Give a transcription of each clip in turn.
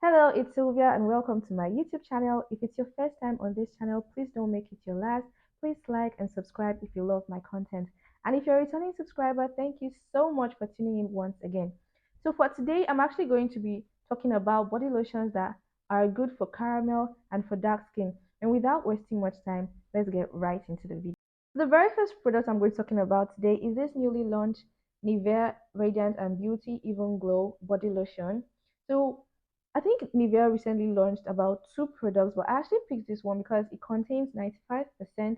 Hello, it's Sylvia and welcome to my YouTube channel. If it's your first time on this channel, please don't make it your last. Please like and subscribe if you love my content. And if you're a returning subscriber, thank you so much for tuning in once again. So for today, I'm actually going to be talking about body lotions that are good for caramel and for dark skin. And without wasting much time, let's get right into the video. The very first product I'm going to be talking about today is this newly launched Nivea Radiant and Beauty Even Glow body lotion. So I think Nivea recently launched about two products, but I actually picked this one because it contains 95%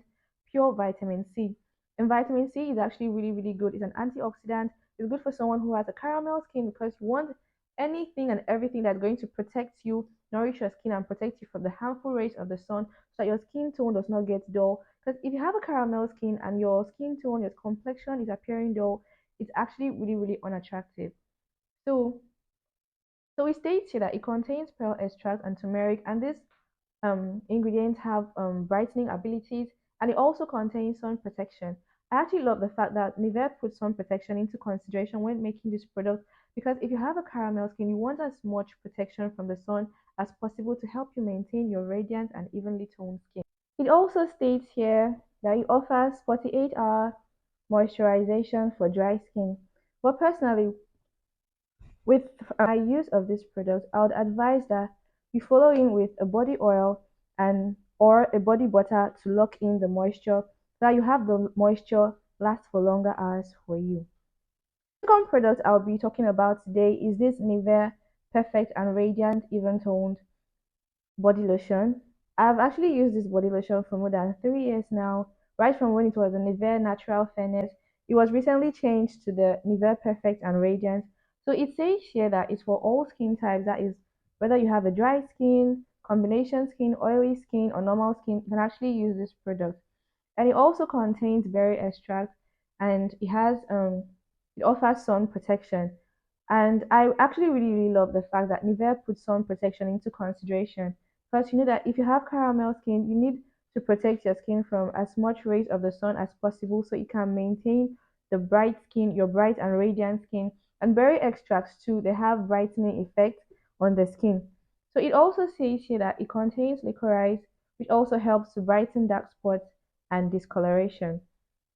pure vitamin C. And vitamin C is actually really, really good. It's an antioxidant. It's good for someone who has a caramel skin because you want anything and everything that's going to protect you, nourish your skin, and protect you from the harmful rays of the sun so that your skin tone does not get dull. Because if you have a caramel skin and your skin tone, your complexion is appearing dull, it's actually really, really unattractive. So so it states here that it contains pearl extract and turmeric, and these ingredients have brightening abilities, and it also contains sun protection. I actually love the fact that Nivea puts sun protection into consideration when making this product because if you have a caramel skin, you want as much protection from the sun as possible to help you maintain your radiant and evenly toned skin. It also states here that it offers 48-hour moisturization for dry skin. But personally, with my use of this product, I would advise that you follow in with a body oil and or a body butter to lock in the moisture so that you have the moisture last for longer hours for you. The second product I'll be talking about today is this Nivea Perfect and Radiant Even Toned body lotion. I've actually used this body lotion for more than 3 years now, right from when it was a Nivea Natural Fairness. It was recently changed to the Nivea Perfect and Radiant. So it says here that it's for all skin types, that is, whether you have a dry skin, combination skin, oily skin, or normal skin, you can actually use this product. And it also contains berry extract and it offers sun protection. And I actually really, really love the fact that Nivea puts sun protection into consideration because you know that if you have caramel skin, you need to protect your skin from as much rays of the sun as possible so you can maintain the bright skin, your bright and radiant skin. And berry extracts too, they have brightening effect on the skin. So it also says here that it contains licorice, which also helps to brighten dark spots and discoloration.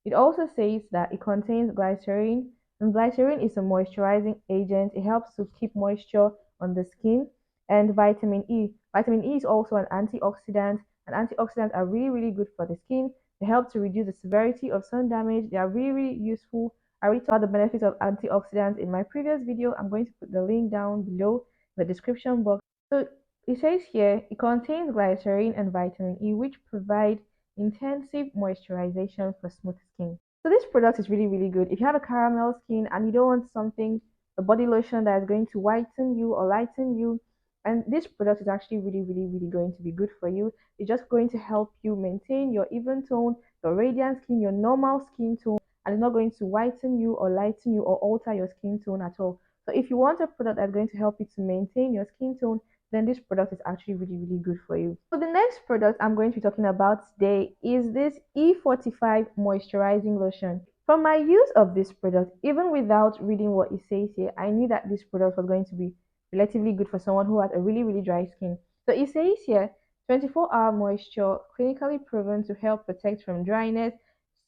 It also says that it contains glycerin, and glycerin is a moisturizing agent. It helps to keep moisture on the skin. And vitamin E. Vitamin E is also an antioxidant, and antioxidants are really, really good for the skin. They help to reduce the severity of sun damage. They are really, really useful. I already talked about the benefits of antioxidants in my previous video. I'm going to put the link down below in the description box. So it says here it contains glycerin and vitamin E, which provide intensive moisturization for smooth skin. So this product is really, really good. If you have a caramel skin and you don't want something, a body lotion that is going to whiten you or lighten you, and this product is actually really, really, really going to be good for you. It's just going to help you maintain your even tone, your radiant skin, your normal skin tone, and it's not going to whiten you or lighten you or alter your skin tone at all. So if you want a product that's going to help you to maintain your skin tone, then this product is actually really, really good for you. So the next product I'm going to be talking about today is this E45 moisturizing lotion. From my use of this product, even without reading what it says here, I knew that this product was going to be relatively good for someone who has a really, really dry skin. So it says here 24-hour moisture clinically proven to help protect from dryness,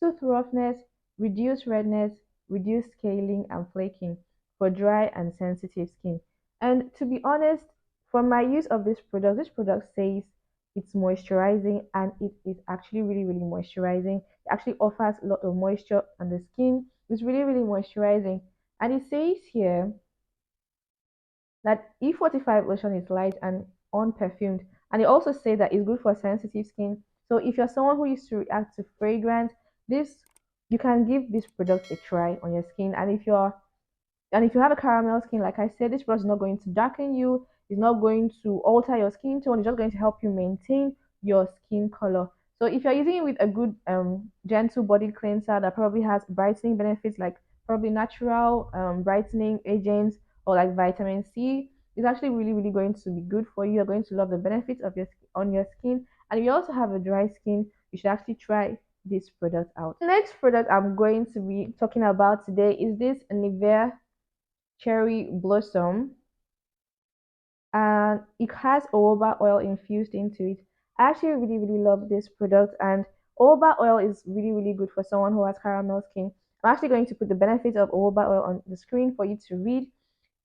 soothe roughness, reduce redness, reduce scaling and flaking for dry and sensitive skin. And to be honest, from my use of this product says it's moisturizing and it is actually really, really moisturizing. It actually offers a lot of moisture on the skin. It's really, really moisturizing. And it says here that E45 lotion is light and unperfumed. And it also says that it's good for sensitive skin. So if you're someone who used to react to fragrance, this you can give this product a try on your skin. And if you have a caramel skin, like I said, this product is not going to darken you, it's not going to alter your skin tone, it's just going to help you maintain your skin color. So if you're using it with a good gentle body cleanser that probably has brightening benefits like probably natural brightening agents or like vitamin C, it's actually really, really going to be good for you. You're going to love the benefits of on your skin. And if you also have a dry skin, you should actually try this product out. The next product I'm going to be talking about today is this Nivea Cherry Blossom, and and it has jojoba oil infused into it. I actually really love this product, and jojoba oil is really good for someone who has caramel skin. I'm actually going to put the benefits of jojoba oil on the screen for you to read.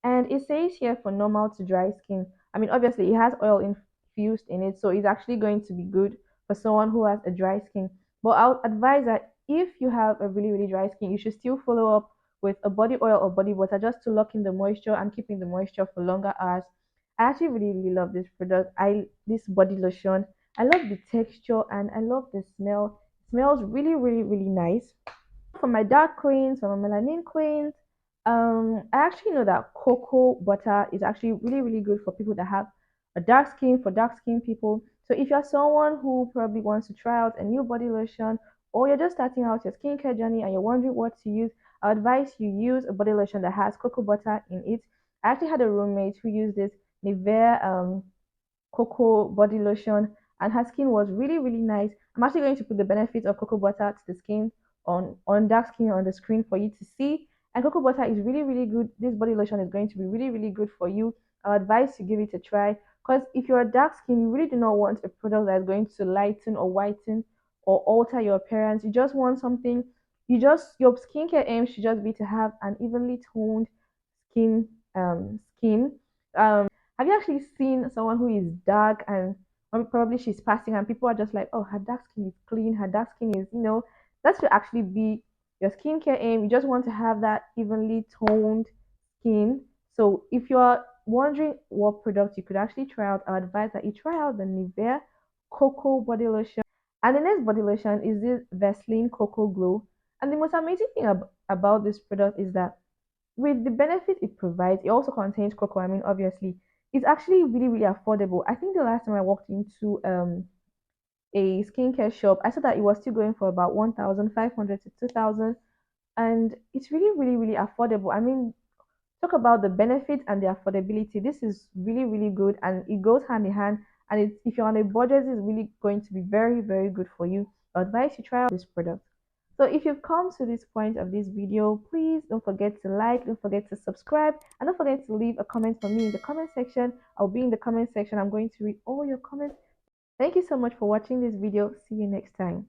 And it says here for normal to dry skin. I mean, obviously, it has oil infused in it, so it's actually going to be good for someone who has a dry skin. But I'll advise that if you have a really dry skin, you should still follow up with a body oil or body butter just to lock in the moisture and keeping the moisture for longer hours. I actually really love this product. This body lotion. I love the texture and I love the smell. It smells really nice. For my dark queens, for my melanin queens, I actually know that cocoa butter is actually really good for people that have a dark skin, for dark skin people. So if you're someone who probably wants to try out a new body lotion, or you're just starting out your skincare journey and you're wondering what to use, I advise you use a body lotion that has cocoa butter in it. I actually had a roommate who used this Nivea cocoa body lotion, and her skin was really nice. I'm actually going to put the benefits of cocoa butter to the skin on dark skin on the screen for you to see. And cocoa butter is really good. This body lotion is going to be really good for you. I advise you give it a try, because if you're a dark skin, you really do not want a product that's going to lighten or whiten or alter your appearance. You just want something. Your skincare aim should just be to have an evenly toned skin. Have you actually seen someone who is dark and probably she's passing and people are just like, oh, her dark skin is clean, her dark skin is, that should actually be your skincare aim. You just want to have that evenly toned skin. So if you're wondering what product you could actually try out, I advise that you try out the Nivea Cocoa Body Lotion. And the next body lotion is this Vaseline Cocoa Glow. And the most amazing thing about this product is that with the benefit it provides, it also contains cocoa. I mean, obviously, it's actually really affordable. I think the last time I walked into a skincare shop, I saw that it was still going for about 1,500 to 2,000, and it's really affordable. I mean, talk about the benefit and the affordability. This is really good, and it goes hand in hand. And if you're on a budget, it's really going to be very good for you. I advise you try out this product. So if you've come to this point of this video, please don't forget to like, don't forget to subscribe, and don't forget to leave a comment for me in the comment section. I'll be in the comment section. I'm going to read all your comments. Thank you so much for watching this video. See you next time.